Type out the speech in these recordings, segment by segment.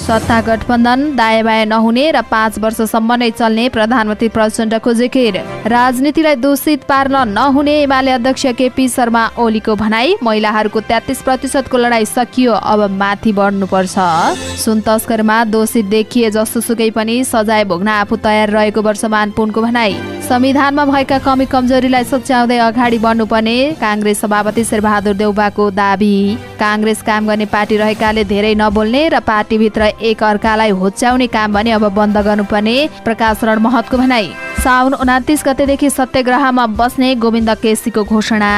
सत्ता गठबन्धन दायाँ बायाँ नहुने र 5 वर्षसम्म नै चल्ने प्रधानमन्त्री प्रचण्डको जिकिर। राजनीतिलाई दूषित पार्न नहुने एमाले अध्यक्ष केपी शर्मा ओलीको भनाई। महिलाहरूको 33% लडाई सकियो, अब माथि बढ्नुपर्छ। सुन तस्करमा दोषी देखिए जसोसुकै पनि सजाय भोग्न आफू तयार रहेको वर्षमान पुनको भनाई। संविधानमा भएका कमी कमजोरीलाई सच्याउँदै अगाडि बढ्नुपर्ने काङ्ग्रेस सभापति शेरबहादुर देउवाको दाबी। काङ्ग्रेस काम गर्ने पार्टी रहेकाले धेरै नबोल्ने र पार्टीभित्र एक अर्कालाई होच्याउने काम भने अब बन्द गर्नुपर्ने प्रकाश रण महतको भनाई। साउन 29 गतेदेखि सत्याग्रहमा बस्ने गोविन्द केसीको घोषणा।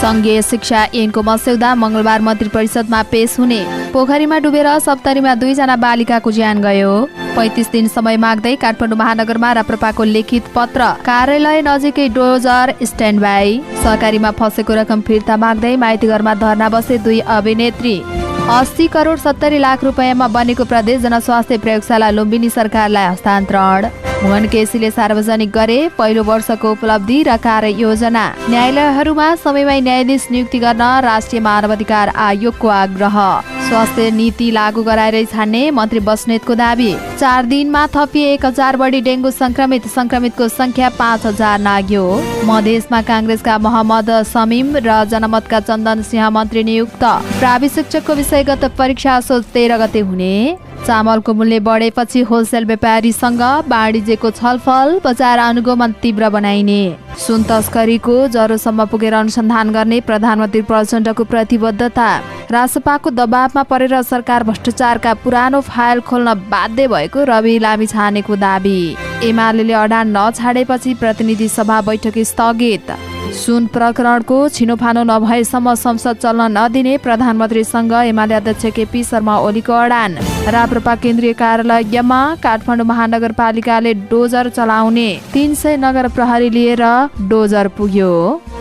संघीय शिक्षा ऐनको मस्यौदा मंगलबार मन्त्री परिषदमा पेश हुने। पोखरीमा डुबेर सप्तरीमा 2 जना बालिकाको ज्यान गयो। 35 दिन समय माग्दै काठमाडौँ महानगरमा राप्रपाको लिखित पत्र। कार्यालय नजिकै डोजर स्ट्यान्ड बाई। सहकारीमा फसेको रकम फिर्ता माग्दै माइतीघरमा धरना बसे 2 अभिनेत्री। 80 करोड 70 लाख रुपियाँमा बनेको प्रदेश जनस्वास्थ्य प्रयोगशाला लुम्बिनी सरकारलाई हस्तान्तरण। भुवन केसीले सार्वजनिक गरे पहिलो वर्षको उपलब्धि र कार्ययोजना। न्यायालयहरूमा समयमै न्यायाधीश नियुक्ति गर्न राष्ट्रिय मानवाधिकार आयोगको आग्रह। स्वास्थ्य नीति लागू गराएरै छान्ने मन्त्री बस्नेतको दाबी। 4 दिनमा थपिए 1000 बढी डेङ्गु संक्रमितको संख्या 5000 नाग्यो। मधेसमा काङ्ग्रेसका मोहम्मद समीम र जनमतका चन्दन सिंह मन्त्री नियुक्त। प्राविधिक शिक्षकको विषयगत परीक्षा असोज 13 गते हुने। चामलको मूल्य बढेपछि होलसेल व्यापारीसँग वाणिज्यको छलफल। बजार अनुगमन तीव्र बनाइने। सुन तस्करीको जरोसम्म पुगेर अनुसन्धान गर्ने प्रधानमन्त्री प्रचण्डको प्रतिबद्धता। रासपाको दबावमा परेर सरकार भ्रष्टाचारका पुरानो फाइल खोल्न बाध्य भएको रवि लामिछानेको दाबी। एमाले अडान नछाडेपछि प्रतिनिधि सभा बैठक स्थगित। सुन प्रकरणको छिनोफानो नभएसम्म संसद चल्न नदिने प्रधानमन्त्रीसँग एमाले अध्यक्ष केपी शर्मा ओलीको अडान। राप्रपा केन्द्रीय कार्यालयमा काठमाडौँ महानगरपालिकाले डोजर चलाउने। 300 नगर प्रहरी लिएर डोजर पुग्यो।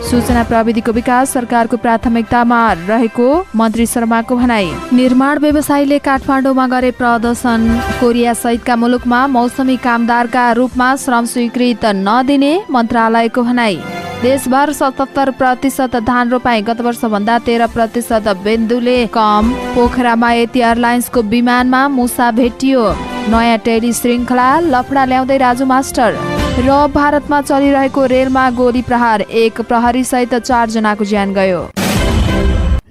सूचना प्रविधिको विकास सरकारको प्राथमिकतामा रहेको मन्त्री शर्माको भनाई। निर्माण व्यवसायीले काठमाडौँमा गरे प्रदर्शन। कोरिया सहितका मुलुकमा मौसमी कामदारका रूपमा श्रम स्वीकृत नदिने मन्त्रालयको भनाई। देशभर 77% धान रोपाई, गत वर्षभन्दा 13% बिन्दुले कम। पोखरामा यति एयरलाइन्सको विमानमा मुसा भेटियो। नयाँ टेली श्रृङ्खला लफडा ल्याउँदै राजु मास्टर। र भारतमा चलिरहेको रेलमा गोली प्रहार, 1 प्रहरी सहित 4 जनाको ज्यान गयो।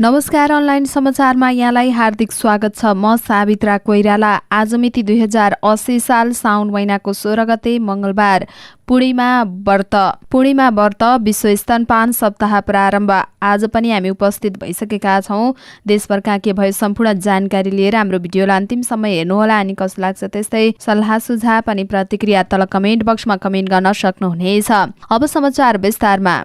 नमस्कार, अनलाइन समाचारमा यहाँलाई हार्दिक स्वागत छ। म सावित्रा कोइराला। आज मिति 2080 साल साउन महिनाको 16 गते मंगलबार। पूर्णिमा व्रत विश्व स्तनपान सप्ताह प्रारम्भ। आज पनि हामी उपस्थित भइसकेका छौँ। देशभरका के भयो सम्पूर्ण जानकारी लिएर हाम्रो भिडियोलाई अन्तिमसम्म हेर्नुहोला। अनि कस्तो लाग्छ त्यस्तै सल्लाह सुझाव अनि प्रतिक्रिया तल कमेन्ट बक्समा कमेन्ट गर्न सक्नुहुनेछ। अब समाचार विस्तारमा।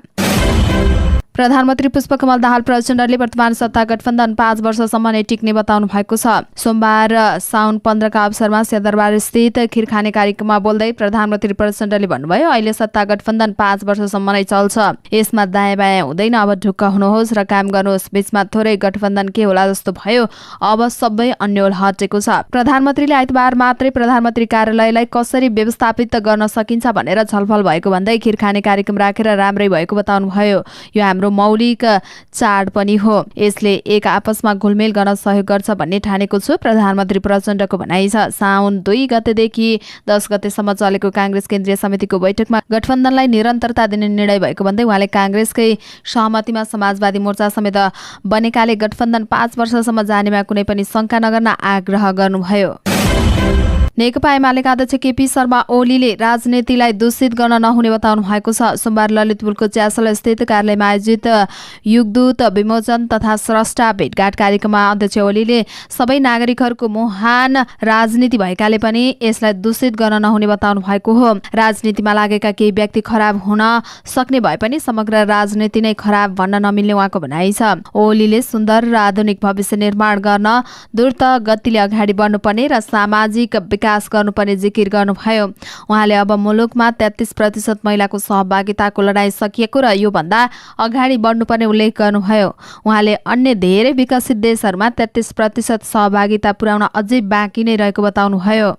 प्रधानमन्त्री पुष्पकमल दाहाल प्रचण्डले वर्तमान सत्ता गठबन्धन 5 वर्षसम्म नै टिक्ने बताउनु भएको छ। सोमबार साउन 15 का अवसरमा सिंहदरबार स्थित खिरखाने कार्यक्रममा बोल्दै प्रधानमन्त्री प्रचण्डले भन्नुभयो, अहिले सत्ता गठबन्धन 5 वर्षसम्म नै चल्छ। यसमा दायाँ बायाँ हुँदैन। अब ढुक्क हुनुहोस् र काम गर्नुहोस्। बीचमा थोरै गठबन्धन के होला जस्तो भयो। अब सबै अन्यल हटेको छ। प्रधानमन्त्रीले आइतबार मात्रै प्रधानमन्त्री कार्यालयलाई कसरी व्यवस्थापित गर्न सकिन्छ भनेर छलफल भएको भन्दै खिरखाने कार्यक्रम राखेर राम्रै भएको बताउनु भयो। यो हाम्रो मौलिक चाड पनि हो। यसले एक आपसमा घुलमेल गर्न सहयोग गर्छ भन्ने ठानेको छु, प्रधानमन्त्री प्रचण्डको भनाइ छ। साउन 2 गतेदेखि 10 गतेसम्म चलेको काङ्ग्रेस केन्द्रीय समितिको बैठकमा गठबन्धनलाई निरन्तरता दिने निर्णय भएको भन्दै उहाँले काङ्ग्रेसकै सहमतिमा समाजवादी मोर्चा समेत बनेकाले गठबन्धन 5 वर्षसम्म जानेमा कुनै पनि शङ्का नगर्न आग्रह गर्नुभयो। नेकपा एमालेका अध्यक्ष केपी शर्मा ओलीले राजनीतिलाई दूषित गर्न नहुने बताउनु भएको छ। सोमबार ललितपुरको च्यासल स्थित कार्यालयमा आयोजित युगदूत विमोचन तथा स्रष्टा भेटघाट कार्यक्रममा अध्यक्ष ओलीले सबै नागरिकहरूको महान राजनीति भएकाले पनि यसलाई दूषित गर्न नहुने बताउनु भएको हो। राजनीतिमा लागेका केही व्यक्ति खराब हुन सक्ने भए पनि समग्र राजनीति नै खराब भन्न नमिल्ने उहाँको भनाइ छ। ओलीले सुन्दर र आधुनिक भविष्य निर्माण गर्न द्रुत गतिले अगाडि बढ्नुपर्ने र सामाजिक विकास गर्नुपर्ने जिकिर गर्नुभयो। उहाँले अब मुलुकमा 33% महिलाको सहभागिताको लडाई सकिएको र यो भन्दा अगाडि बढ्नुपर्ने उल्लेख गर्नुभयो। उहाँले अन्य धेरै विकसित देशहरूमा 33% सहभागिता पुर्याउन अझै बाँकी नै रहेको बताउनुभयो।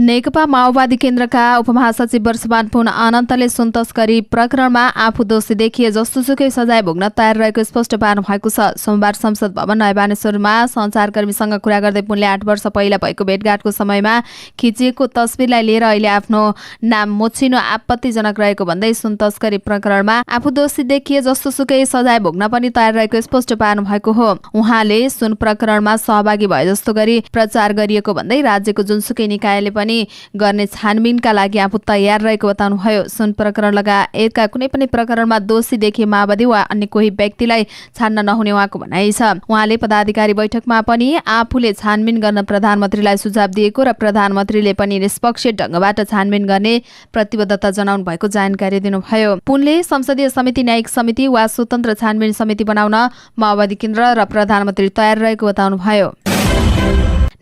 नेकपा माओवादी केन्द्रका उपमहासचिव वर्षमान पुन अनन्तले सुन तस्करी प्रकरणमा आफू दोषी देखिए जस्तोसुकै सजाय भोग्न तयार रहेको स्पष्ट पार्नु भएको छ। सोमबार संसद भवन नयाँ सञ्चारकर्मीसँग कुरा गर्दै पुनले 8 वर्ष पहिला भएको भेटघाटको समयमा खिचिएको तस्बिरलाई लिएर अहिले आफ्नो नाम मोचिनु आपत्तिजनक रहेको भन्दै सुन तस्करी प्रकरणमा आफू दोषी देखिए जस्तोसुकै सजाय भोग्न पनि तयार रहेको स्पष्ट पार्नु भएको हो। उहाँले सुन प्रकरणमा सहभागी भए जस्तो गरी प्रचार गरिएको भन्दै राज्यको जुनसुकै निकायले पनि गर्ने छानबिनका लागि आफू तयार रहेको बताउनुभयो। सुन प्रकरण लगायतका कुनै पनि प्रकरणमा दोषी देखिए माओवादी वा अन्य कोही व्यक्तिलाई छान्न नहुने उहाँको भनाइ छ। उहाँले पदाधिकारी बैठकमा पनि आफूले छानबिन गर्न प्रधानमन्त्रीलाई सुझाव दिएको र प्रधानमन्त्रीले पनि निष्पक्ष ढङ्गबाट छानबिन गर्ने प्रतिबद्धता जनाउनु भएको जानकारी दिनुभयो। पुनले संसदीय समिति, न्यायिक समिति वा स्वतन्त्र छानबिन समिति बनाउन माओवादी केन्द्र र प्रधानमन्त्री तयार रहेको बताउनुभयो।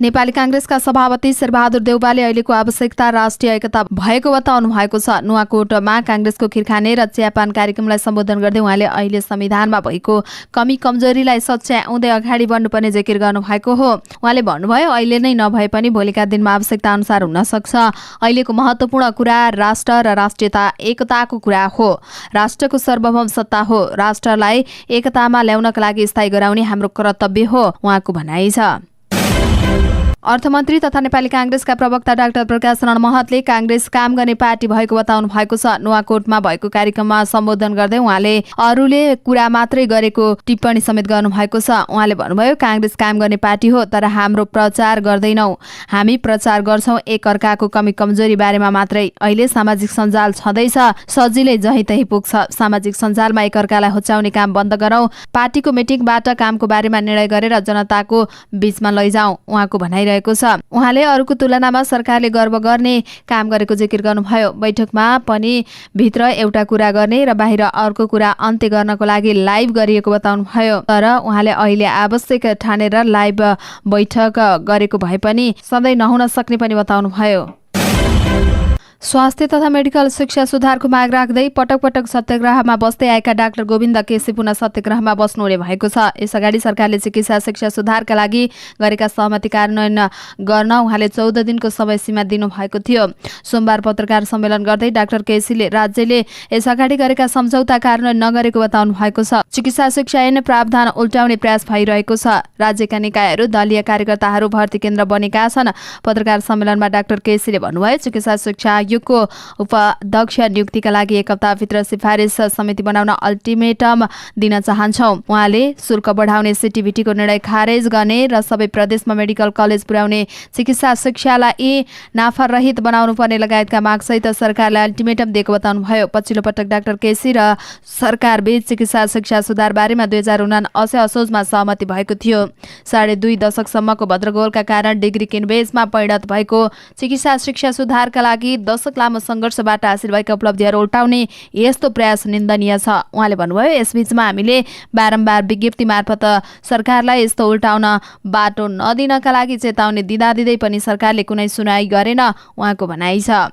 नेपाली कांग्रेसका सभापति शेरबहादुर देउवाले अहिलेको आवश्यकता राष्ट्रिय एकता भएको बताउनु भएको छ। नुवाकोटमा कांग्रेसको खिरखाने र चियापान कार्यक्रमलाई सम्बोधन गर्दै उहाँले अहिले संविधानमा भएको कमी कमजोरीलाई सच्याउँदै अगाडि बढ्नुपर्ने जिकिर गर्नु भएको हो। उहाँले भन्नुभयो, अहिले नै नभए पनि भोलिका दिनमा आवश्यकता अनुसार हुन सक्छ। अहिलेको महत्त्वपूर्ण कुरा राष्ट्र र राष्ट्रियता एकताको कुरा हो। राष्ट्रको सार्वभौम सत्ता हो। राष्ट्रलाई एकतामा ल्याउनका लागि स्थायी गराउने हाम्रो कर्तव्य हो, उहाँको भनाइ छ। अर्थमन्त्री तथा नेपाली कांग्रेसका प्रवक्ता डाक्टर प्रकाश रण महतले कांग्रेस काम गर्ने पार्टी भएको बताउनु भएको छ। नुवाकोटमा भएको कार्यक्रममा सम्बोधन गर्दै उहाँले अरूले कुरा मात्रै गरेको टिप्पणी समेत गर्नु भएको छ। उहाँले भन्नुभयो, कांग्रेस काम गर्ने पार्टी हो, तर हाम्रो प्रचार गर्दैनौँ। हामी प्रचार गर्छौँ एकअर्काको कमी कमजोरी बारेमा मात्रै। अहिले सामाजिक सञ्जाल छँदैछ, सजिलै जहीँ तहीँ पुग्छ। सामाजिक सञ्जालमा एकअर्कालाई होच्याउने काम बन्द गरौँ। पार्टीको मिटिङबाट कामको बारेमा निर्णय गरेर जनताको बीचमा लैजाउँ, उहाँको भनाइ छ। उहाँले अरूको तुलनामा सरकारले गर्व गर्ने काम गरेको जिकिर गर्नुभयो। बैठकमा पनि भित्र एउटा कुरा गर्ने र बाहिर अर्को कुरा अन्त्य गर्नको लागि लाइभ गरिएको बताउनुभयो। तर उहाँले अहिले आवश्यक ठानेर लाइभ बैठक गरेको भए पनि सधैँ नहुन सक्ने पनि बताउनुभयो। स्वास्थ्य तथा मेडिकल शिक्षा सुधारको माग राख्दै पटक पटक सत्याग्रहमा बस्दै आएका डाक्टर गोविन्द केसी पुनः सत्याग्रहमा बस्नुहुने भएको छ। यसअगाडि सरकारले चिकित्सा शिक्षा सुधारका लागि गरेका सहमति कार्यान्वयन गर्न उहाँले 14 दिनको समय सीमा दिनुभएको थियो। सोमबार पत्रकार सम्मेलन गर्दै डाक्टर केसीले राज्यले यसअगाडि गरेका सम्झौता कार्यान्वयन नगरेको बताउनु भएको छ। चिकित्सा शिक्षा ऐन प्रावधान उल्टाउने प्रयास भइरहेको छ। राज्यका निकायहरू दलीय कार्यकर्ताहरू भर्ती केन्द्र बनेका छन्। पत्रकार सम्मेलनमा डाक्टर केसीले भन्नुभयो, चिकित्सा शिक्षा आयोगको उपाध्यक्ष नियुक्तिका लागि 1 हप्ताभित्र सिफारिस समिति बनाउन अल्टिमेटम दिन चाहन्छौँ। उहाँले शुल्क बढाउने सिटिभिटीको निर्णय खारेज गर्ने र सबै प्रदेशमा मेडिकल कलेज पुर्याउने, चिकित्सा शिक्षालाई नाफा रहित बनाउनु पर्ने लगायतका मागसहित सरकारलाई अल्टिमेटम दिएको बताउनुभयो। पछिल्लो पटक डाक्टर केसी र सरकार बीच चिकित्सा शिक्षा सुधार बारेमा 2079 असोजमा सहमति भएको थियो। 2.5 दशकसम्मको भद्रगोलका कारण डिग्री किनबेचमा परिणत भएको चिकित्सा शिक्षा सुधारका लागि दशक लामो सङ्घर्षबाट हासिल भएका उपलब्धिहरू उल्टाउने यस्तो प्रयास निन्दनीय छ। उहाँले भन्नुभयो, यसबीचमा हामीले बारम्बार विज्ञप्ति मार्फत सरकारलाई यस्तो उल्टाउन बाटो नदिनका लागि चेतावनी दिँदै पनि सरकारले कुनै सुनाइ गरेन, उहाँको भनाइ छ।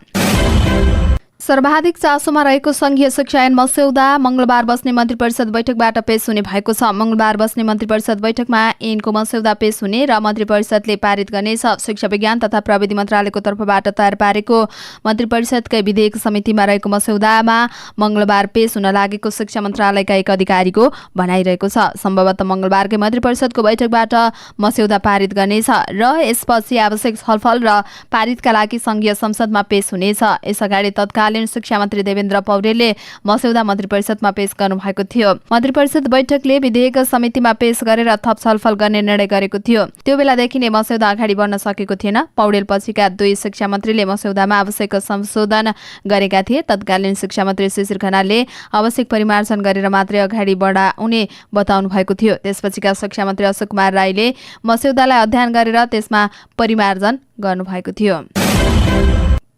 सर्वाधिक चासोमा रहेको संघीय शिक्षा ऐन मस्यौदा मंगलबार बस्ने मन्त्री परिषद बैठकबाट पेश हुने भएको छ। मंगलबार बस्ने मन्त्री परिषद बैठकमा ऐनको मस्यौदा पेश हुने र मन्त्री परिषदले पारित गर्नेछ। शिक्षा विज्ञान तथा प्रविधि मन्त्रालयको तर्फबाट तयार पारेको मन्त्री परिषदकै विधेयक समितिमा रहेको मस्यौदामा मंगलबार पेश हुन लागेको शिक्षा मन्त्रालयका एक अधिकारीको भनाइरहेको छ। सम्भवतः मंगलबारकै मन्त्री परिषदको बैठकबाट मस्यौदा पारित गर्नेछ र यसपछि आवश्यक छलफल र पारितका लागि संघीय संसदमा पेश हुनेछ। यसअगाडि तत्कालीन शिक्षा मन्त्री देवेन्द्र पौडेलले मस्यौदा मन्त्री परिषदमा पेश गर्नुभएको थियो। मन्त्री परिषद बैठकले विधेयक समितिमा पेश गरेर थप छलफल गर्ने निर्णय गरेको थियो। त्यो बेलादेखि नै मस्यौदा अगाडि बढ्न सकेको थिएन। पौडेल पछिका 2 शिक्षा मन्त्रीले मस्यौदामा आवश्यक संशोधन गरेका थिए। तत्कालीन शिक्षा मन्त्री शिशिर खनालले आवश्यक परिमार्जन गरेर मात्रै अगाडि बढाउने बताउनु भएको थियो। त्यसपछिका शिक्षा मन्त्री अशोक कुमार राईले मस्यौदालाई अध्ययन गरेर त्यसमा परिमार्जन गर्नुभएको थियो।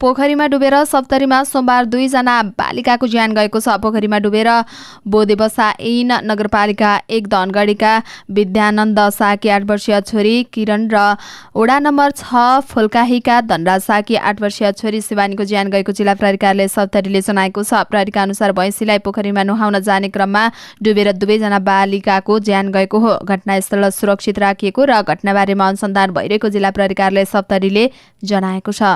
पोखरीमा डुबेर सप्तरीमा सोमबार 2 जना बालिकाको ज्यान गएको छ। पोखरीमा डुबेर बोदेबसा ऐन नगरपालिका 1 धनगढीका विद्यानन्द साकी 8 वर्षीय छोरी किरण र वडा नम्बर 6 फुल्काहीका धनराज साकी 8 वर्षीय छोरी शिवानीको ज्यान गएको जिल्ला प्रहरी कार्यालय सप्तरीले जनाएको छ। प्रहरीका अनुसार भैँसीलाई पोखरीमा नुहाउन जाने क्रममा डुबेर 2 जना बालिकाको ज्यान गएको हो। घटनास्थल सुरक्षित राखिएको र घटनाबारेमा अनुसन्धान भइरहेको जिल्ला प्रहरी कार्यालय सप्तरीले जनाएको छ।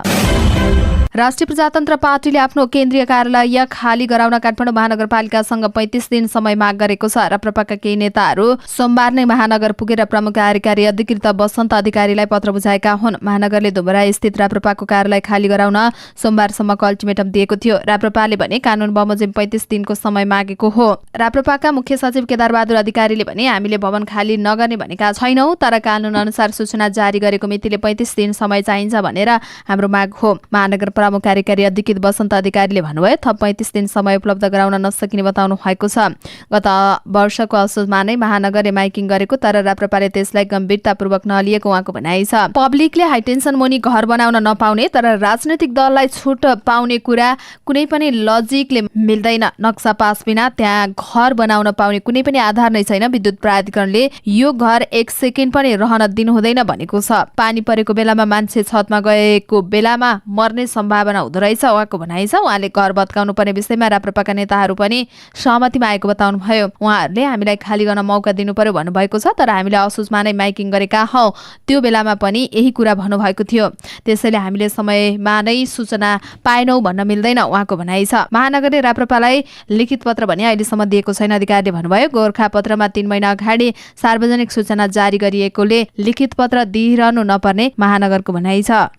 राष्ट्रिय प्रजातन्त्र पार्टीले आफ्नो केन्द्रीय कार्यालय खाली गराउन काठमाडौँ महानगरपालिकासँग 35 दिन समय माग गरेको छ। राप्रपाका केही नेताहरू सोमबार नै महानगर पुगेर प्रमुख कार्यकारी अधिकृत वसन्त अधिकारीलाई पत्र बुझाएका हुन्। महानगरले धुबरा स्थित राप्रपाको कार्यालय खाली गराउन सोमबारसम्मको अल्टिमेटम दिएको थियो। राप्रपाले भने कानून बमोजिम 35 दिनको समय मागेको हो। राप्रपाका मुख्य सचिव केदारबहादुर अधिकारीले भने हामीले भवन खाली नगर्ने भनेका छैनौं, तर कानून अनुसार सूचना जारी गरेको मितिले 35 दिन समय चाहिन्छ भनेर हाम्रो माग हो। महानगर प्रमुख कार्यकारी अधिकृत वसन्त अधिकारीले भन्नुभयो थप 35 दिन समय उपलब्ध गराउन नसकिने बताउनु भएको छ। गत वर्षको असोजमा नै महानगरले माइकिङ गरेको तर राप्रपाले त्यसलाई गम्भीरतापूर्वक नलिएको उहाँको भनाइ छ। पब्लिकले हाइटेन्सन मुनि घर बनाउन नपाउने तर राजनैतिक दललाई छुट पाउने कुरा कुनै पनि लजिकले मिल्दैन। नक्सा पास बिना त्यहाँ घर बनाउन पाउने कुनै पनि आधार नै छैन। विद्युत प्राधिकरणले यो घर 1 सेकेन्ड पनि रहन दिनु हुँदैन भनेको छ। पानी परेको बेलामा मान्छे छतमा गएको बेलामा मर्ने सम्भावना हुँदो रहेछ उहाँको भनाइ छ। उहाँले घर भत्काउनु पर्ने विषयमा राप्रपाका नेताहरू पनि सहमतिमा आएको बताउनुभयो। उहाँहरूले हामीलाई खाली गर्न मौका दिनु पर्यो भन्नुभएको छ, तर हामीले असोजमा नै माइकिङ गरेका हौ, त्यो बेलामा पनि यही कुरा भन्नुभएको थियो। त्यसैले हामीले समयमा नै सूचना पाएनौ भन्न मिल्दैन उहाँको भनाइ छ। महानगरले राप्रपालाई लिखित पत्र भने अहिलेसम्म दिएको छैन। अधिकारीले भन्नुभयो गोरखापत्रमा 3 महिना अगाडि सार्वजनिक सूचना जारी गरिएकोले लिखित पत्र दिइरहनु नपर्ने महानगरको भनाइ छ।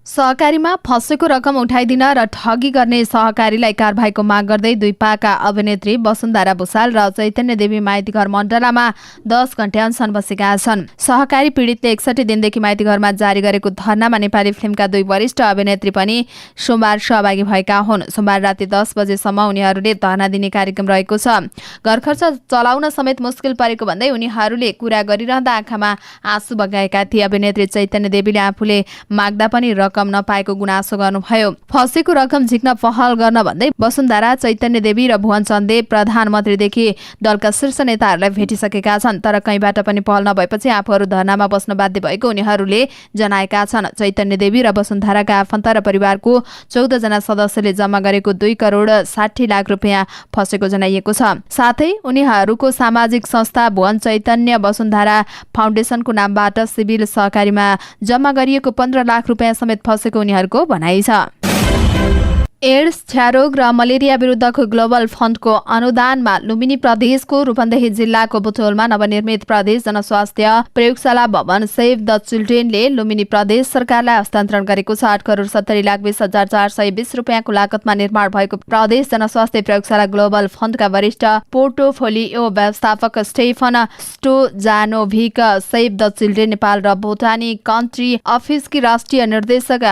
सहकारीमा फसेको रकम उठाइदिन र ठगी गर्ने सहकारीलाई कारबाहीको माग गर्दै दुई पाका अभिनेत्री वसुन्धरा भुसाल र चैतन्य देवी माइतीघर मण्डलामा 10 घण्टे अनसन बसेका छन्। सहकारी पीडितले 61 दिनदेखि माइतीघरमा जारी गरेको धरनामा नेपाली फिल्मका 2 वरिष्ठ अभिनेत्री पनि सोमबार सहभागी भएका हुन्। सोमबार राति 10 बजेसम्म उनीहरूले धरना दिने कार्यक्रम रहेको छ। घर खर्च चलाउन समेत मुस्किल परेको भन्दै उनीहरूले कुरा गरिरहँदा आँखामा आँसु बगाएका थिए। अभिनेत्री चैतन्य देवीले आफूले माग्दा पनि रकम नपाएको गुनासो गर्नुभयो। फसेको रकम झिक्न पहल गर्न भन्दै वसुन्धरा, चैतन्य देवी र भुवन चन्दले प्रधानमन्त्रीदेखि दलका शीर्ष नेताहरूलाई भेटिसकेका छन्, तर कहीँबाट पनि पहल नभएपछि आफूहरू धरनामा बस्न बाध्य भएको उनीहरूले जनाएका छन्। चैतन्य देवी र वसुन्धराका आफन्त र परिवारको 14 जना सदस्यले जम्मा गरेको 2 करोड 60 लाख रुपियाँ फसेको जनाइएको छ। साथै उनीहरूको सामाजिक संस्था भुवन चैतन्य वसुन्धरा फाउन्डेसनको नामबाट सिभिल सहकारीमा जम्मा गरिएको 15 लाख रुपियाँ समेत फसेको उनीहरूको भनाइ छ। एड्स, क्षयरोग र मलेरिया विरुद्धको ग्लोबल फन्डको अनुदानमा लुम्बिनी प्रदेशको रूपन्देही जिल्लाको बुटोलमा नवनिर्मित प्रदेश जनस्वास्थ्य प्रयोगशाला भवन सेभ द चिल्ड्रेनले लुम्बिनी प्रदेश सरकारलाई हस्तान्तरण गरेको छ। 8 करोड 70 लाख 20,420 रुपियाँको लागतमा निर्माण भएको प्रदेश जनस्वास्थ्य प्रयोगशाला ग्लोबल फन्डका वरिष्ठ पोर्टोफोलियो व्यवस्थापक Stefan Stojanovic, save the children Nepal र भुटानी कन्ट्री अफिसकी राष्ट्रिय निर्देशक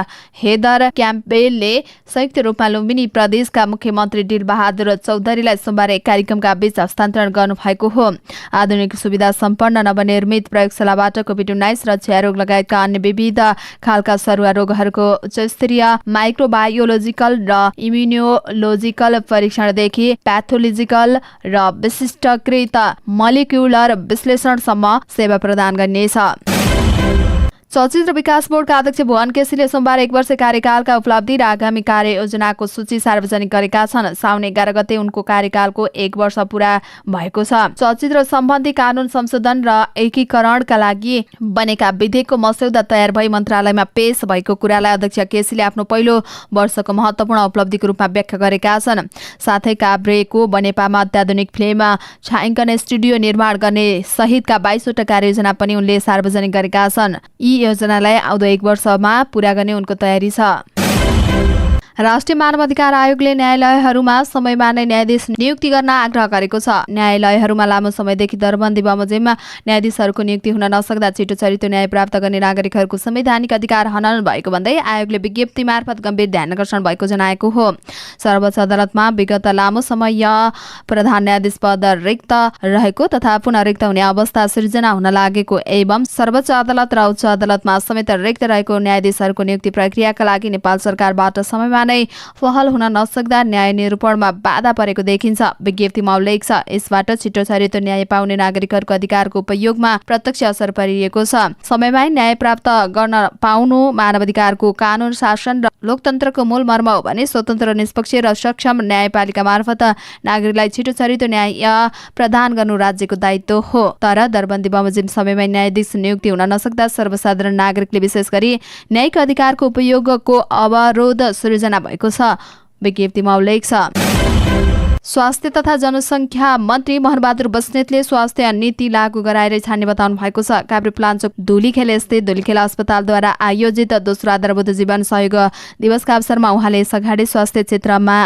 हेदर क्याम्पेलले संयुक्त रूपमा लुम्बिनी प्रदेशका मुख्यमन्त्री डिलबहादुर चौधरीलाई सोमबार एक कार्यक्रमका बीच हस्तान्तरण गर्नुभएको हो। आधुनिक सुविधा सम्पन्न नवनिर्मित प्रयोगशालाबाट कोभिड-19 र क्षयरोग लगायतका अन्य विविध खालका सरुवा रोगहरूको उच्चस्तरीय माइक्रोबायोलोजिकल र इम्युनोलोजिकल परीक्षणदेखि प्याथोलोजिकल र विशिष्टकृत मलिक्युलर विश्लेषणसम्म सेवा प्रदान गर्नेछ। चलचित्र विकास बोर्डका अध्यक्ष भुवन केसीले सोमबार 1 वर्ष कार्यकालका उपलब्धि र आगामी कार्ययोजनाको सूची सार्वजनिक गरेका छन्। साउन 11 गते उनको कार्यकालको 1 वर्ष पूरा भएको छ। चलचित्र सम्बन्धी कानून संशोधन र एकीकरणका लागि बनेका विधेयकको मस्यौदा तयार भई मन्त्रालयमा पेश भएको कुरालाई अध्यक्ष केसीले आफ्नो पहिलो वर्षको महत्त्वपूर्ण उपलब्धिको रूपमा व्याख्या गरेका छन्। साथै काभ्रेको बनेपामा अत्याधुनिक फिल्म छायाङ्कन स्टुडियो निर्माण गर्ने सहितका 22 वटा कार्ययोजना पनि उनले सार्वजनिक गरेका छन्। योजनालाई आउँदो 1 वर्षमा पूरा गर्ने उनको तयारी छ। राष्ट्रिय मानवाधिकार आयोगले न्यायालयहरूमा समयमा नै न्यायाधीश नियुक्ति गर्न आग्रह गरेको छ। न्यायालयहरूमा लामो समयदेखि दरबन्दी बमोजिममा न्यायाधीशहरूको नियुक्ति हुन नसक्दा छिटो छरितो न्याय प्राप्त गर्ने नागरिकहरूको संवैधानिक अधिकार हनन भएको भन्दै आयोगले विज्ञप्ति मार्फत गम्भीर ध्यानकर्षण भएको जनाएको हो। सर्वोच्च अदालतमा विगत लामो समय प्रधान न्यायाधीश पद रिक्त रहेको तथा पुनः रिक्त हुने अवस्था सिर्जना हुन लागेको एवं सर्वोच्च अदालत र उच्च अदालतमा समेत रिक्त रहेको न्यायाधीशहरूको नियुक्ति प्रक्रियाका लागि नेपाल सरकारबाट समयमा नै पहल हुन नसक्दा न्याय निरूपणमा बाधा परेको देखिन्छ। विज्ञप्तिमा उल्लेख छ, यसबाट छिटो छरितो न्याय पाउने नागरिकहरूको अधिकारको उपयोगमा प्रत्यक्ष असर परिएको छ। समयमा न्याय प्राप्त गर्न पाउनु मानवाधिकारको कानून शासन र लोकतन्त्रको मूल मर्म हो भने स्वतन्त्र निष्पक्ष र सक्षम न्यायपालिका मार्फत नागरिकलाई छिटो छरितो न्याय प्रदान गर्नु राज्यको दायित्व हो। तर दरबन्दी बमोजिम समयमा न्यायाधीश नियुक्ति हुन नसक्दा सर्वसाधारण नागरिकले विशेष गरी न्यायिक अधिकारको उपयोगको अवरोध सृजना भएको छ। विज्ञप्तिमा उल्लेख छ। स्वास्थ्य तथा जनसङ्ख्या मन्त्री मोहनबहादुर बस्नेतले स्वास्थ्य नीति लागू गराएर छान्ने बताउनु भएको छ। काभ्रेपलाञ्चोक धुलीखेल स्थित धुलीखेल अस्पतालद्वारा आयोजित दोस्रो आधारभूत जीवन सहयोग दिवसका अवसरमा उहाँले यसअगाडि स्वास्थ्य क्षेत्रमा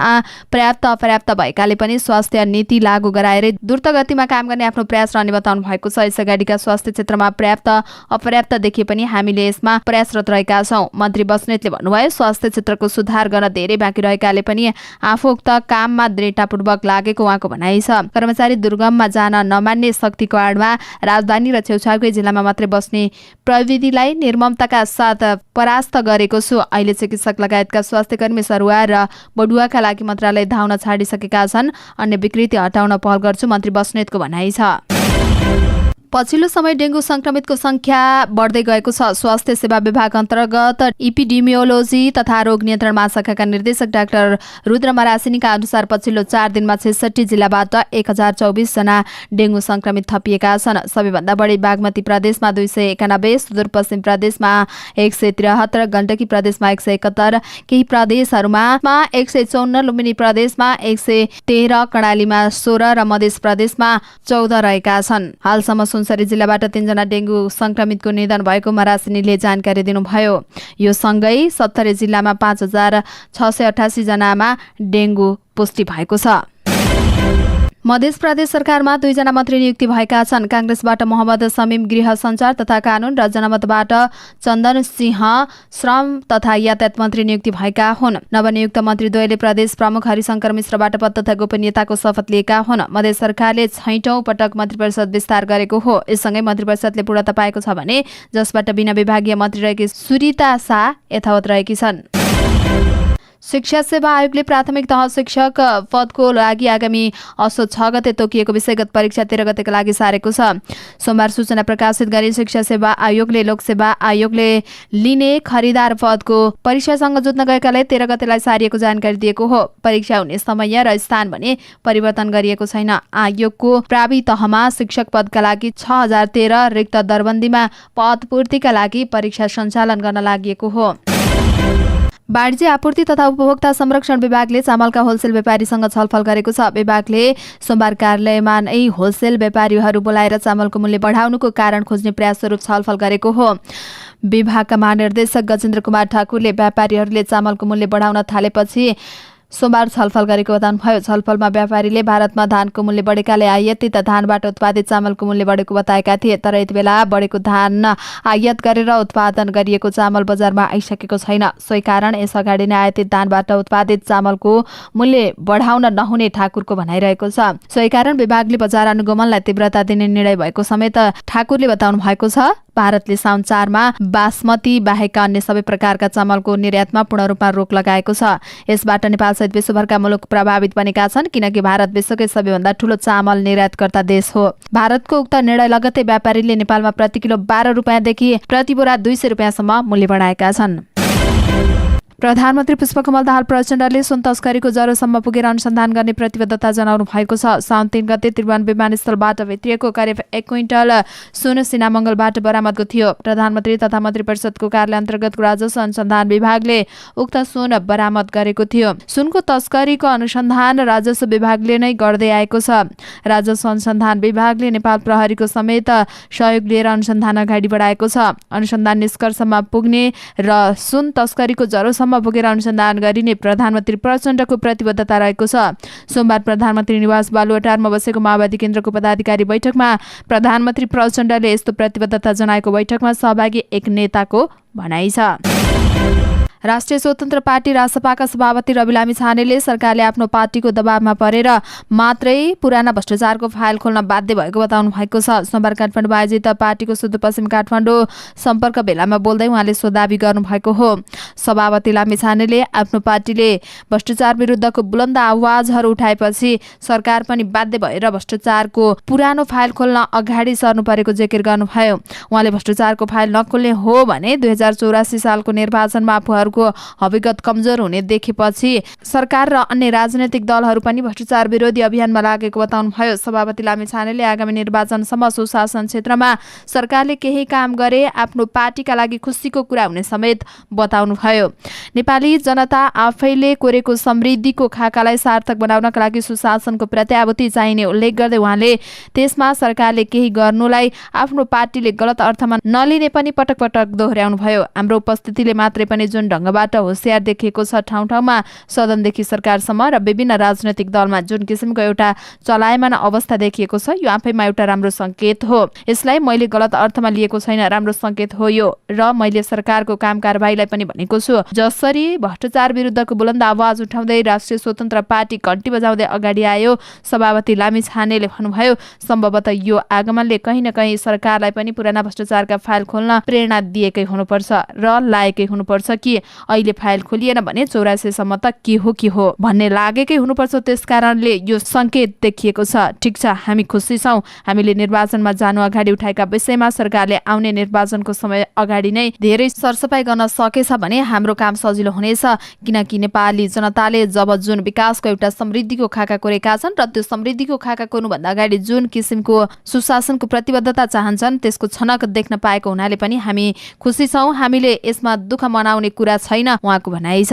पर्याप्त भएकाले पनि स्वास्थ्य नीति लागू गराएर द्रुत गतिमा काम गर्ने आफ्नो प्रयास रहने बताउनु भएको छ। यसअगाडिका स्वास्थ्य क्षेत्रमा पर्याप्त अपर्याप्त देखिए पनि हामीले यसमा प्रयासरत रहेका छौँ। मन्त्री बस्नेतले भन्नुभयो, स्वास्थ्य क्षेत्रको सुधार गर्न धेरै बाँकी रहेकाले पनि आफू उक्त काममा दृढतापूर्वक लागेको उहाँको भनाइ छ। कर्मचारी दुर्गममा जान नमान्ने शक्तिको आडमा राजधानी र छेउछाउकै जिल्लामा मात्रै बस्ने प्रविधिलाई निर्ममताका साथ परास्त गरेको छु। अहिले चिकित्सक लगायतका स्वास्थ्यकर्मी सरुवा र बडुवाका लागि मन्त्रालय धाउन छाडिसकेका छन्। अन्य विकृति हटाउन पहल गर्छु, मन्त्री बस्नेतको भनाइ छ। पछिल्लो समय डेंगू संक्रमितको संख्या बढ्दै गएको छ। स्वास्थ्य सेवा विभाग अन्तर्गत इपिडेमियोलोजी तथा रोग नियन्त्रण महाशाखाका निर्देशक डाक्टर रुद्र मरासिनीका अनुसार पछिल्लो 4 दिनमा 66 जिल्लाबाट 1024 जना डेंगू संक्रमित थपिएका छन्। सबैभन्दा बढी बागमती प्रदेशमा 291, सुदूरपश्चिम प्रदेशमा 173, गण्डकी प्रदेशमा 171, केही प्रदेशहरूमा 154, लुम्बिनी प्रदेशमा 113, कर्णालीमा 16 र मध्य प्रदेशमा 14 रहेका छन्। हालसम्म सुनसरी जिल्लाबाट 3 जना डेंगू संक्रमितको निधन भएको मरासिनीले जानकारी दिनुभयो। यो सँगै 70 जिल्लामा 5688 जनामा डेंगू पुष्टि भएको छ। मध्य प्रदेश सरकारमा 2 जना मन्त्री नियुक्ति भएका छन्। कांग्रेसबाट मोहम्मद समीम गृह सञ्चार तथा कानून र जनमतबाट चन्दन सिंह श्रम तथा यातायात मन्त्री नियुक्ति भएका हुन्। नवनियुक्त मन्त्रीद्वयले प्रदेश प्रमुख हरिशंकर मिश्रबाट पद तथा गोपनीयताको शपथ लिएका हुन्। मध्य सरकारले 6औं पटक मन्त्रीपरिषद विस्तार गरेको हो। यससँगै मन्त्रीपरिषदले पूर्णता पाएको छ भने जसबाट बिना विभागीय मन्त्री रहेकी सुरिता शाह यथावत रहेकी छन्। शिक्षा सेवा आयोगले प्राथमिक तह शिक्षक पदको लागि आगामी असोज 6 गते तोकिएको विषयगत परीक्षा 13 गतेका लागि सारेको छ। सोमबार सूचना प्रकाशित गरी शिक्षा सेवा आयोगले लोकसेवा आयोगले लिने खरिदार पदको परीक्षासँग जुझ्न गएकाले 13 गतेलाई सारिएको जानकारी दिएको हो। परीक्षा हुने समय र स्थान भने परिवर्तन गरिएको छैन। आयोगको प्रावि तहमा शिक्षक पदका लागि 6013 रिक्त दरबन्दीमा पद पूर्तिका लागि परीक्षा सञ्चालन गर्न लागि हो। वाणिज्य आपूर्ति तथा उपभोक्ता संरक्षण विभागले चामलका होलसेल व्यापारीसँग छलफल गरेको छ। विभागले सोमबार कार्यालयमा नै होलसेल व्यापारीहरू बोलाएर चामलको मूल्य बढाउनुको कारण खोज्ने प्रयास स्वरूप छलफल गरेको हो। विभागका महानिर्देशक गजेन्द्र कुमार ठाकुरले व्यापारीहरूले चामलको मूल्य बढाउन थालेपछि सोमबार छलफल गरेको बताउनुभयो। छलफलमा व्यापारीले भारतमा धानको मूल्य बढेकाले आयातित धानबाट उत्पादित चामलको मूल्य बढेको बताएका थिए। तर यति बेला बढेको धान आयात गरेर उत्पादन गरिएको चामल बजारमा आइसकेको छैन। सोही कारण यसअगाडि नै आयातित धानबाट उत्पादित चामलको मूल्य बढाउन नहुने ठाकुरको भनाइरहेको छ। सोही कारण विभागले बजार अनुगमनलाई तीव्रता दिने निर्णय भएको समेत ठाकुरले बताउनु भएको छ। भारतले साउन 4 मा बासमती बाहेक अन्य सबै प्रकारका चामलको निर्यातमा पूर्ण रूपमा रोक लगाएको छ। यसबाट नेपाल सहित विश्वभरका मुलुक प्रभावित बनेका छन्, किनकि भारत विश्वकै सबैभन्दा ठूलो चामल निर्यातकर्ता देश हो। भारतको उक्त निर्णय लगत्तै व्यापारीले नेपालमा प्रति किलो 12 रुपैयाँदेखि प्रति बोरा 200 रुपैयाँसम्म मूल्य बढाएका छन्। प्रधानमन्त्री पुष्पकमल दाहाल प्रचण्डले सुन तस्करीको जरोसम्म पुगेर अनुसन्धान गर्ने प्रतिबद्धता जनाउनु भएको छ। साउन 3 गते त्रिभुवन विमानस्थलबाट भित्रिएको करिब 1 क्विन्टल सुन सिनामङ्गलबाट बरामदको थियो। प्रधानमन्त्री तथा मन्त्री परिषदको कार्यालय अन्तर्गत राजस्व अनुसन्धान विभागले उक्त सुन बरामद गरेको थियो। सुनको तस्करीको अनुसन्धान राजस्व विभागले नै गर्दै आएको छ। राजस्व अनुसन्धान विभागले नेपाल प्रहरीको समेत सहयोग लिएर अनुसन्धान अगाडि बढाएको छ। अनुसन्धान निष्कर्षमा पुग्ने र सुन तस्करीको जरोसम्म अन्त्यसम्म पुगेर अनुसन्धान गरिने प्रधानमन्त्री प्रचण्डको प्रतिबद्धता रहेको छ। सोमबार प्रधानमन्त्री निवास बालुवाटारमा बसेको माओवादी केन्द्रको पदाधिकारी बैठकमा प्रधानमन्त्री प्रचण्डले यस्तो प्रतिबद्धता जनाएको बैठकमा सहभागी एक नेताको भनाइ छ। राष्ट्रिय स्वतन्त्र पार्टी रासपाका सभापति रवि लामिछानेले सरकारले आफ्नो पार्टीको दबावमा परेर मात्रै पुराना भ्रष्टाचारको फाइल खोल्न बाध्य भएको बताउनु भएको छ। सोमबार काठमाडौँमा आयोजित पार्टीको सुदूरपश्चिम काठमाडौँ सम्पर्क भेलामा बोल्दै उहाँले सो दावी गर्नुभएको हो। सभापति लामिछानेले आफ्नो पार्टीले भ्रष्टाचार विरुद्धको बुलन्द आवाजहरू उठाएपछि सरकार पनि बाध्य भएर भ्रष्टाचारको पुरानो फाइल खोल्न अगाडि सर्नु परेको जिकिर गर्नुभयो। उहाँले भ्रष्टाचारको फाइल नखोल्ने हो भने 2084 सालको निर्वाचनमा आफूहरूको हकीकत कमजोर हुने देखेपछि सरकार र अन्य राजनैतिक दलहरू पनि भ्रष्टाचार विरोधी अभियानमा लागेको बताउनुभयो। सभापति लामिछानेले आगामी निर्वाचनसम्म सुशासन क्षेत्रमा सरकारले केही काम गरे आफ्नो पार्टीका लागि खुसीको कुरा हुने समेत बताउनुभयो। नेपाली जनता आफैले कोरेको समृद्धिको खाकालाई सार्थक बनाउनका लागि सुशासनको प्रत्याभूति चाहिने उल्लेख गर्दै उहाँले त्यसमा सरकारले केही गर्नुलाई आफ्नो पार्टीले गलत अर्थमा नलिने पनि पटक पटक दोहोर्याउनुभयो। हाम्रो उपस्थितिले मात्रै पनि जुन ढङ्गबाट होशियार देखिएको छ, ठाउँ ठाउँमा सदनदेखि सरकारसम्म र विभिन्न राजनैतिक दलमा जुन किसिमको एउटा चलायमान अवस्था देखिएको छ, यो आफैमा एउटा राम्रो संकेत हो। यसलाई मैले गलत अर्थमा लिएको छैन, राम्रो संकेत हो यो। र मैले सरकारको काम कारबाहीलाई पनि भनेको छु। जसरी भ्रष्टाचार विरुद्धको बुलन्द आवाज उठाउँदै राष्ट्रिय स्वतन्त्र पार्टी घण्टी बजाउँदै अगाडि आयो, सभापति लामिछानेले भन्नुभयो सम्भवतः यो आगमनले कहीँ न कहीँ सरकारलाई पनि पुराना भ्रष्टाचारका फाइल खोल्न प्रेरणा दिएकै हुनुपर्छ र लाएकै हुनुपर्छ कि अहिले फाइल खोलिएन भने 84 सम्म त के हो भन्ने लागेकै हुनुपर्छ। त्यसकारणले यो संकेत देखिएको छ। ठिक छ, हामी खुसी छौँ। हामीले निर्वाचनमा जानु अगाडि उठाएका विषयमा सरकारले आउने निर्वाचनको समय अगाडि नै धेरै सरसफाई गर्न सकेछ भने हाम्रो काम सजिलो हुनेछ। किनकि नेपाली जनताले जब जुन विकासको एउटा समृद्धिको खाका कोरेका छन् र त्यो समृद्धिको खाका कोर्नुभन्दा अगाडि जुन किसिमको सुशासनको प्रतिबद्धता चाहन्छन् त्यसको छनक देख्न पाएको हुनाले पनि हामी खुसी छौँ। हामीले यसमा दुःख मनाउने कुरा छैन, उहाँको भनाइ छ।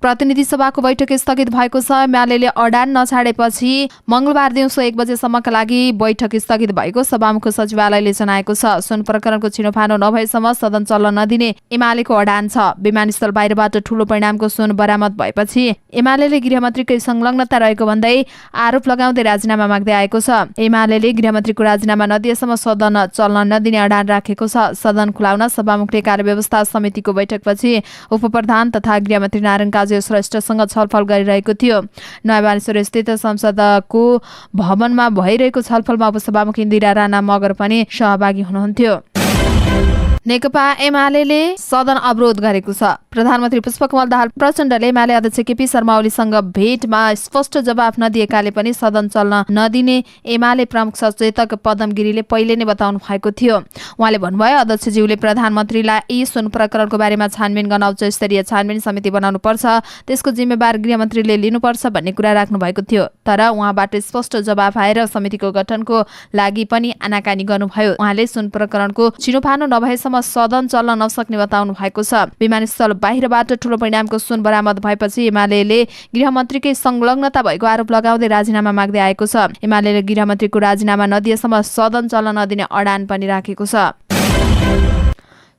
प्रतिनिधि सभाको बैठक स्थगित भएको छ। एमालेले अडान नछाडेपछि मंगलबार दिउँसो 1 बजेसम्मका लागि बैठक स्थगित भएको सभामुख सचिवालयले जनाएको छ। सुन प्रकरणको छिनोफानो नभएसम्म सदन चल्न नदिने एमालेको अडान छ। विमानस्थल बाहिरबाट ठूलो परिमाणको सुन बरामद भएपछि एमालेले गृहमन्त्रीकै संलग्नता रहेको भन्दै आरोप लगाउँदै राजीनामा माग्दै आएको छ। एमालेले गृहमन्त्रीको राजीनामा नदिएसम्म सदन चल्न नदिने अडान राखेको छ। सदन खुलाउन सभामुखले कार्यव्यवस्था समितिको बैठकपछि उपप्रधान तथा गृहमन्त्री नारायण काजी श्रेष्ठसँग छलफल गरिरहेको थियो। नयाँ बानेश्वर स्थित संसदको भवनमा भइरहेको छलफलमा उपसभामुख इन्दिरा राणा मगर पनि सहभागी हुनुहुन्थ्यो। नेकपा एमालेले सदन अवरोध गरेको छ। प्रधानमन्त्री पुष्पकमल दाहाल प्रचण्डले एमाले अध्यक्ष केपी शर्मा ओलीसँग भेटमा स्पष्ट जवाफ नदिएकाले पनि सदन चल्न नदिने एमाले प्रमुख सचेतक पदम गिरीले पहिले नै बताउनु भएको थियो। उहाँले भन्नुभयो अध्यक्षज्यूले प्रधानमन्त्रीलाई सुन प्रकरणको बारेमा छानबिन गर्न उच्च स्तरीय छानबिन समिति बनाउनु पर्छ, त्यसको जिम्मेवार गृहमन्त्रीले लिनुपर्छ भन्ने कुरा राख्नु भएको थियो। तर उहाँबाट स्पष्ट जवाफ आएर समितिको गठनको लागि पनि आनाकानी गर्नुभयो। उहाँले सुन प्रकरणको छिनोफानो नभएसम्म सदन चल्न नसक्ने बताउनु भएको छ। विमानस्थल बाहिरबाट ठूलो परिमाणको सुन बरामद भएपछि एमालेले गृहमन्त्रीकै संलग्नता भएको आरोप लगाउँदै राजीनामा माग्दै आएको छ। एमालेले गृहमन्त्रीको राजीनामा नदिएसम्म सदन चल्न नदिने अडान पनि राखेको छ।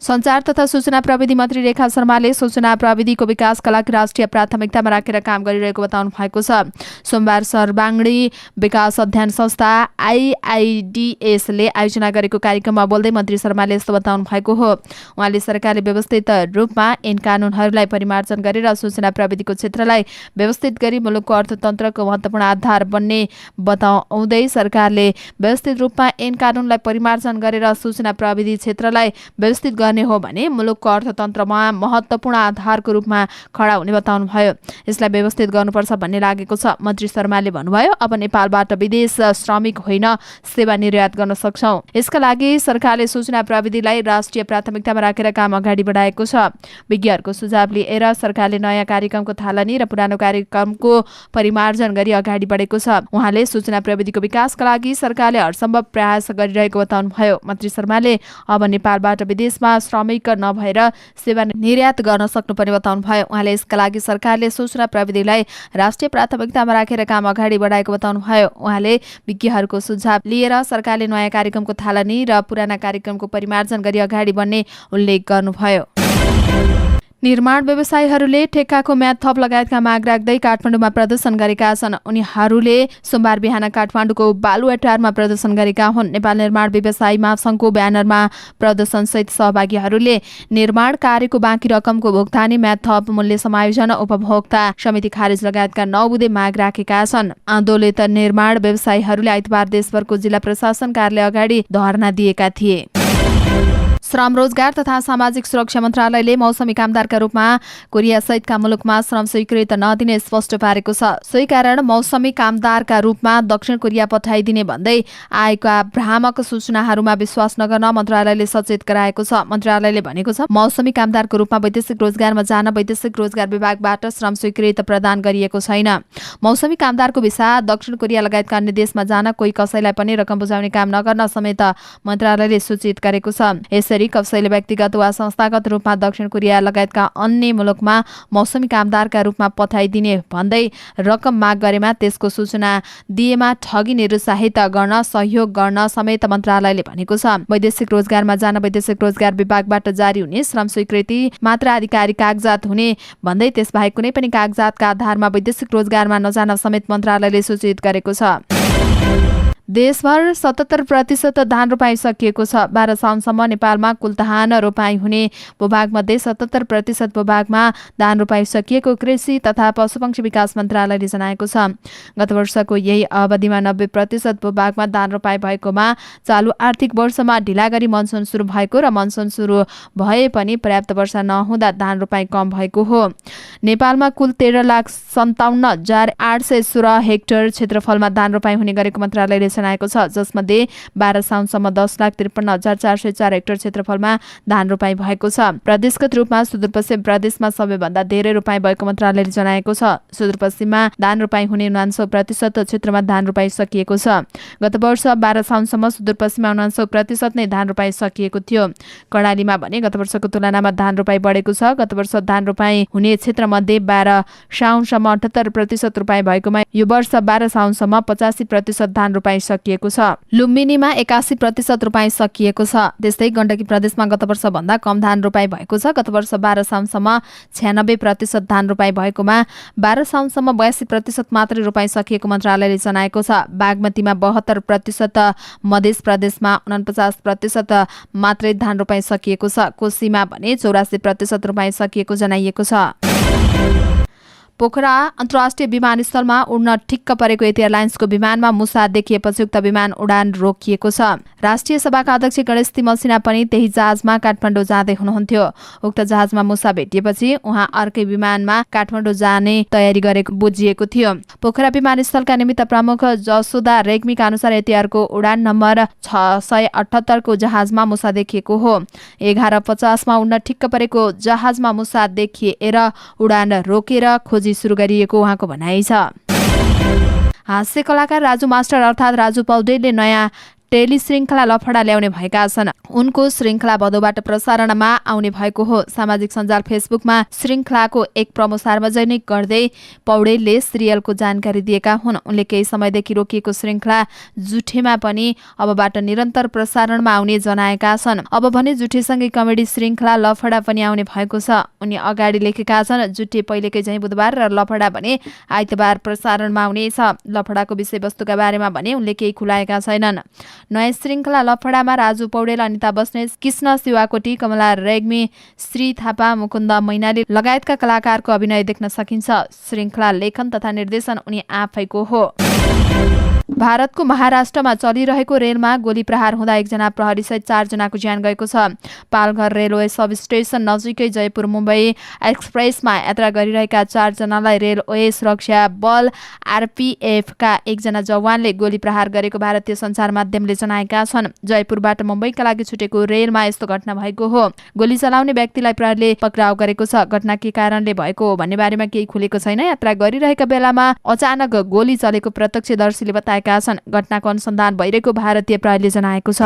सञ्चार तथा सूचना प्रविधि मन्त्री रेखा शर्माले सूचना प्रविधिको विकासका लागि राष्ट्रिय प्राथमिकतामा राखेर काम गरिरहेको बताउनु भएको छ। सोमबार सर्वाङ्गी विकास अध्ययन संस्था IIDSले आयोजना गरेको कार्यक्रममा बोल्दै मन्त्री शर्माले यस्तो बताउनु भएको हो। उहाँले सरकारले व्यवस्थित रूपमा ऐन कानुनहरूलाई परिमार्जन गरेर सूचना प्रविधिको क्षेत्रलाई व्यवस्थित गरी मुलुकको अर्थतन्त्रको महत्त्वपूर्ण आधार बन्ने बताउँदै सरकारले व्यवस्थित रूपमा ऐन कानुनलाई परिमार्जन गरेर सूचना प्रविधि क्षेत्रलाई व्यवस्थित गर्ने हो भने मुलुकको अर्थतन्त्रमा महत्त्वपूर्ण आधारको रूपमा खडा हुने बताउनु भयो। यसलाई व्यवस्थित गर्नुपर्छ भन्ने लागेको छ। मन्त्री शर्माले भन्नुभयो अब नेपालबाट विदेश श्रमिक होइन सेवा निर्यात गर्न सक्छौं। यसका लागि सरकारले सूचना प्रविधिलाई राष्ट्रिय प्राथमिकतामा राखेर काम अगाडि बढाएको छ। विज्ञहरूको सुझाव लिएर सरकारले नयाँ कार्यक्रमको थालनी र पुरानो कार्यक्रमको परिमार्जन गरी अगाडि बढेको छ। उहाँले सूचना प्रविधिको विकासका लागि सरकारले हरसम्भव प्रयास गरिरहेको बताउनु भयो। मन्त्री शर्माले अब नेपालबाट विदेशमा श्रमिक नभएर सेवा निर्यात गर्न सक्नुपर्ने बताउनु भयो। उहाँले यसका लागि सरकारले सूचना प्रविधिलाई राष्ट्रिय प्राथमिकतामा राखेर काम अगाडि बढाएको बताउनु भयो। उहाँले विज्ञहरूको सुझाव लिएर सरकारले नयाँ कार्यक्रमको थालनी र पुराना कार्यक्रमको परिमार्जन गरी अगाडि बढ्ने उल्लेख गर्नुभयो। निर्माण व्यवसायीहरूले ठेक्काको म्याद थप लगायतका माग राख्दै काठमाडौँमा प्रदर्शन गरेका छन्। उनीहरूले सोमबार बिहान काठमाडौँको बालुवाटारमा प्रदर्शन गरेका हुन्। नेपाल निर्माण व्यवसायी महासङ्घको ब्यानरमा प्रदर्शनसहित सहभागीहरूले निर्माण कार्यको बाँकी रकमको भुक्तानी, म्याद थप मूल्य समायोजन, उपभोक्ता समिति खारेज लगायतका 9 बुँदे माग राखेका छन्। आन्दोलित निर्माण व्यवसायीहरूले आइतबार देशभरको जिल्ला प्रशासन कार्यालय अगाडि धरना दिएका थिए। श्रम, रोजगार तथा सामाजिक सुरक्षा मन्त्रालयले मौसमी कामदारका रूपमा कोरिया सहितका मुलुकमा श्रम स्वीकृत नदिने स्पष्ट पारेको छ। सोही कारण मौसमी कामदारका रूपमा दक्षिण कोरिया पठाइदिने भन्दै आएका भ्रामक सूचनाहरूमा विश्वास नगर्न मन्त्रालयले सचेत गराएको छ। मन्त्रालयले भनेको छ, मौसमी कामदारको रूपमा वैदेशिक रोजगारमा जान वैदेशिक रोजगार विभागबाट श्रम स्वीकृत प्रदान गरिएको छैन। मौसमी कामदारको भिसा दक्षिण कोरिया लगायतका अन्य देशमा जान कोही कसैलाई पनि रकम बुझाउने काम नगर्न समेत मन्त्रालयले सूचित गरेको छ। यसरी कसैले व्यक्तिगत वा संस्थागत रूपमा दक्षिण कोरिया लगायतका अन्य मुलुकमा मौसमी कामदारका रूपमा पठाइदिने भन्दै रकम माग गरेमा त्यसको सूचना दिएमा ठगी निरुत्साहित गर्न सहयोग गर्न समेत मन्त्रालयले भनेको छ। वैदेशिक रोजगारमा जान वैदेशिक रोजगार विभागबाट जारी हुने श्रम स्वीकृति मात्र आधिकारिक कागजात हुने भन्दै त्यसबाहेक कुनै पनि कागजातका आधारमा वैदेशिक रोजगारमा नजान समेत मन्त्रालयले सूचित गरेको छ। देशभर 77% धान रोपाई सकिएको छ। 12 साउनसम्म नेपालमा कुल धान रोपाई हुने भूभागमध्ये 77% भूभागमा धान रोपाई सकिएको कृषि तथा पशुपक्षी विकास मन्त्रालयले जनाएको छ। गत वर्षको यही अवधिमा 90% भूभागमा धान रोपाई भएकोमा चालु आर्थिक वर्षमा ढिला गरी मनसुन सुरु भएको र मनसुन सुरु भए पनि पर्याप्त वर्षा नहुँदा धान रोपाई कम भएको हो। नेपालमा कुल 13,57,816 हेक्टर क्षेत्रफलमा धान रोपाई हुने गरेको मन्त्रालयले जनाएको छ, जसमध्ये 12 साउनसम्म 10,53,404 हेक्टर क्षेत्रफलमा धान रोपाई भएको छ। प्रदेशगत रूपमा सुदूरपश्चिम प्रदेशमा सबैभन्दा धेरै रोपाई भएको मन्त्रालयले जनाएको छ। सुदूरपश्चिममा धान रोपाई हुने 49% क्षेत्रमा धान रोपाई सकिएको छ। गत वर्ष 12 साउनसम्म सुदूरपश्चिममा 49% नै धान रोपाई सकिएको थियो। कर्णालीमा भने गत वर्षको तुलनामा धान रोपाई बढेको छ। गत वर्ष धान रोपाई हुने क्षेत्रमध्ये 12 साउनसम्म 78% रोपाई भएकोमा यो वर्ष 12 साउनसम्म 85% धान रोपाई सकिएको छ। लुम्बिनीमा 81% रोपाई सकिएको छ। त्यस्तै गण्डकी प्रदेशमा गत वर्ष भन्दा कम धान रोपाई भएको छ। गत वर्ष 12 साउनसम्म 96% धान रोपाई भएकोमा 12 साउनसम्म 82% मात्रै रोपाई सकिएको मन्त्रालयले जनाएको छ। बागमतीमा 72%, मध्य प्रदेशमा 49% मात्रै धान रोपाई सकिएको छ। कोशीमा भने 84% रोपाई सकिएको जनाइएको छ। पोखरा अन्तर्राष्ट्रिय विमानस्थलमा उड्न ठिक्क परेको यति एयरलाइन्सको विमानमा मुसा देखिएपछि उक्त विमान उडान रोकिएको छ। राष्ट्रिय सभाका अध्यक्ष गणेश तिमल सिन्हा पनि त्यही जहाजमा काठमाडौँ जाँदै हुनुहुन्थ्यो। उक्त जहाजमा मुसा भेटिएपछि उहाँ अर्कै विमानमा काठमाडौँ जाने तयारी गरेको बुझिएको थियो। पोखरा विमानस्थलका निमित्त प्रमुख जसोदा रेग्मीका अनुसार यति अर्को उडान नम्बर 678 को जहाजमा मुसा देखिएको हो। 11:50 मा उड्न ठिक्क परेको जहाजमा मुसा देखिएर उडान रोकेर खोजी सुरु गरिएको उहाँको भनाइ छ। हास्य कलाकार राजु मास्टर अर्थात् राजु पौडेलले नयाँ टेली श्रृङ्खला लफडा ल्याउने भएका छन्। उनको श्रृङ्खला भदौबाट प्रसारणमा आउने भएको हो। सामाजिक सञ्जाल फेसबुकमा श्रृङ्खलाको एक प्रोमो सार्वजनिक गर्दै पौडेलले सिरियलको जानकारी दिएका हुन्। उनले केही समयदेखि रोकिएको श्रृङ्खला जुठेमा पनि अबबाट निरन्तर प्रसारणमा आउने जनाएका छन्। अब भने जुठेसँगै कमेडी श्रृङ्खला लफडा पनि आउने भएको छ। उनी अगाडि लेखेका छन्, जुठे पहिलेकै झैँ बुधबार र लफडा भने आइतबार प्रसारणमा आउनेछ। लफडाको विषयवस्तुका बारेमा भने उनले केही खुलाएका छैनन्। नयाँ श्रृङ्खला लफडामा राजु पौडेल, अनिता बस्नेत, कृष्ण शिवाकोटी, कमला रेग्मी, श्री थापा, मुकुन्द मैनाली लगायतका कलाकारको अभिनय देख्न सकिन्छ। श्रृङ्खला लेखन तथा निर्देशन उनी आफैको हो। भारतको महाराष्ट्रमा चलिरहेको रेलमा गोली प्रहार हुँदा एकजना प्रहरीसहित 4 जनाको ज्यान गएको छ। पालघर रेलवे सब स्टेसन नजिकै जयपुर मुम्बई एक्सप्रेसमा यात्रा गरिरहेका 4 जनालाई रेलवे सुरक्षा बल आरपीएफका एकजना जवानले गोली प्रहार गरेको भारतीय सञ्चार माध्यमले जनाएका छन्। जयपुरबाट मुम्बईका लागि छुटेको रेलमा यस्तो घटना भएको हो। गोली चलाउने व्यक्तिलाई प्रहरीले पक्राउ गरेको छ। घटना के कारणले भएको हो भन्ने बारेमा केही खुलेको छैन। यात्रा गरिरहेका बेलामा अचानक गोली चलेको प्रत्यक्षदर्शीले बताएका छन्। घटनाको अनुसन्धान भइरहेको भारतीय प्रहरीले जनाएको छ।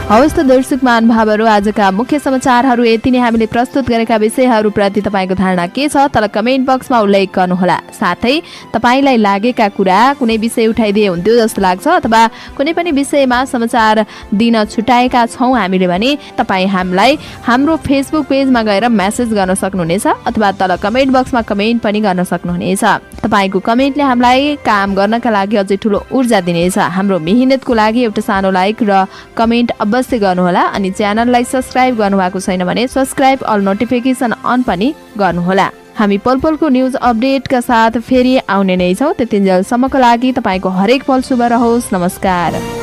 हवस् त दर्शक महानुभावहरू, आजका मुख्य समाचारहरू यति नै। हामीले प्रस्तुत गरेका विषयहरूप्रति तपाईँको धारणा के छ तल कमेन्ट बक्समा उल्लेख गर्नुहोला। साथै तपाईँलाई लागेका कुरा कुनै विषय उठाइदिए हुन्थ्यो जस्तो लाग्छ अथवा कुनै पनि विषयमा समाचार दिन छुटाएका छौँ हामीले भने तपाईँ हामीलाई हाम्रो फेसबुक पेजमा गएर मेसेज गर्न सक्नुहुनेछ अथवा तल कमेन्ट बक्समा कमेन्ट पनि गर्न सक्नुहुनेछ। तपाईँको कमेन्टले हामीलाई काम गर्नका लागि अझै ठुलो ऊर्जा दिनेछ। हाम्रो मेहनतको लागि एउटा सानो लाइक र कमेन्ट अवश्य गर्नुहोला अनि च्यानललाई सब्स्क्राइब गर्नुभएको छैन भने सब्स्क्राइब अल नोटिफिकेसन अन पनि गर्नुहोला। हामी पलपलको न्युज अपडेटका साथ फेरि आउने नै छौँ। त्यतिन्जेलसम्मको लागि तपाईँको हरेक पल शुभ रहोस्। नमस्कार।